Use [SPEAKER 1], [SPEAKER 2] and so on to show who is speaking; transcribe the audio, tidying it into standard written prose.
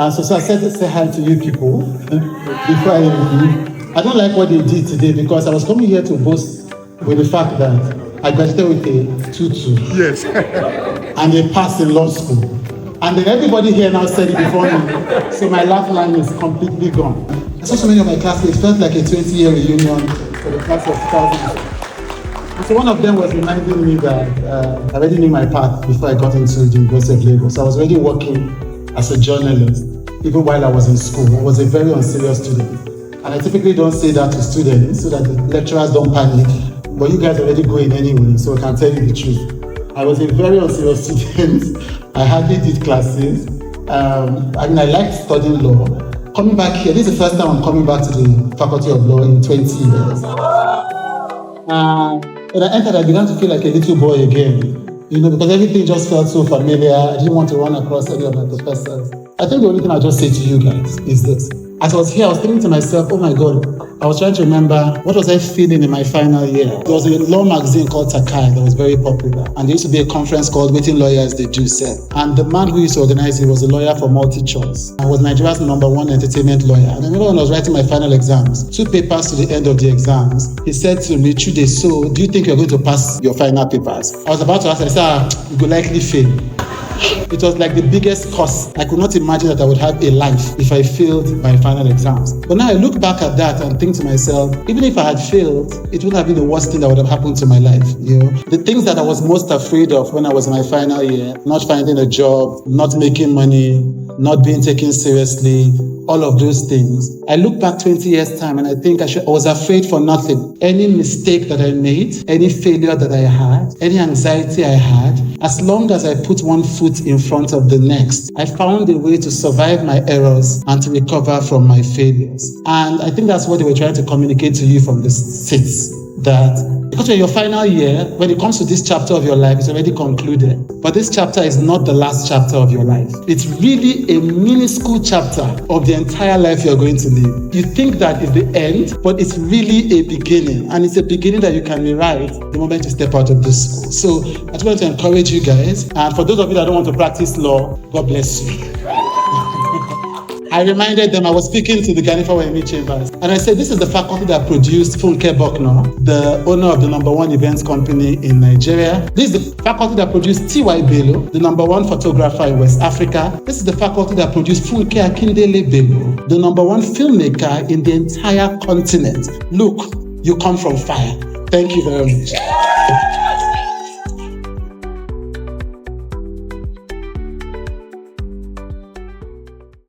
[SPEAKER 1] So I said to say hi to you people before I leave. I don't like what they did today because I was coming here to boast with the fact that I graduated with a 2-2.
[SPEAKER 2] Yes.
[SPEAKER 1] And a pass in law school. And then everybody here now said it before me. So my last line is completely gone. I saw so many of my classmates. It felt like a 20-year reunion for the class of 2000. So one of them was reminding me that I already knew my path before I got into the University of Lagos. I was already working as a journalist, even while I was in school. I was a very unserious student. And I typically don't say that to students so that the lecturers don't panic. But you guys are already going anyway, so I can tell you the truth. I was a very unserious student. I hardly did classes. I liked studying law. Coming back here, this is the first time I'm coming back to the Faculty of Law in 20 years. When I entered, I began to feel like a little boy again. Because everything just felt so familiar. I didn't want to run across any of my professors. I think the only thing I'll just say to you guys is this. As I was here, I was thinking to myself, oh my God, I was trying to remember what was I feeling in my final year. There was a law magazine called Takai that was very popular. And there used to be a conference called Waiting Lawyers They Do Sell. And the man who used to organize it was a lawyer for MultiChoice. I was Nigeria's #1 entertainment lawyer. And I remember when I was writing my final exams, 2 papers to the end of the exams, he said to me, Chude, so do you think you're going to pass your final papers? I was about to ask, I said, you will likely fail. It was like the biggest cost. I could not imagine that I would have a life if I failed my final exams. But now I look back at that and think to myself, even if I had failed, it wouldn't have been the worst thing that would have happened to my life. The things that I was most afraid of when I was in my final year, not finding a job, not making money, not being taken seriously, all of those things. I look back 20 years' time and I think I was afraid for nothing. Any mistake that I made, any failure that I had, any anxiety I had, as long as I put one foot in front of the next, I found a way to survive my errors and to recover from my failures. And I think that's what they were trying to communicate to you from this seats. That because you're in your final year, when it comes to this chapter of your life, it's already concluded. But this chapter is not the last chapter of your life. It's really a minuscule chapter of the entire life you're going to live. You think that is the end, but it's really a beginning. And it's a beginning that you can rewrite the moment you step out of this school. So I just want to encourage you guys. And for those of you that don't want to practice law, God bless you. I reminded them, I was speaking to the Ganifa Wemi Chambers, and I said, this is the faculty that produced Funke Bokno, the owner of the #1 events company in Nigeria. This is the faculty that produced T.Y. Bello, the #1 photographer in West Africa. This is the faculty that produced Funke Akindele Bello, the #1 filmmaker in the entire continent. Look, you come from fire. Thank you very much.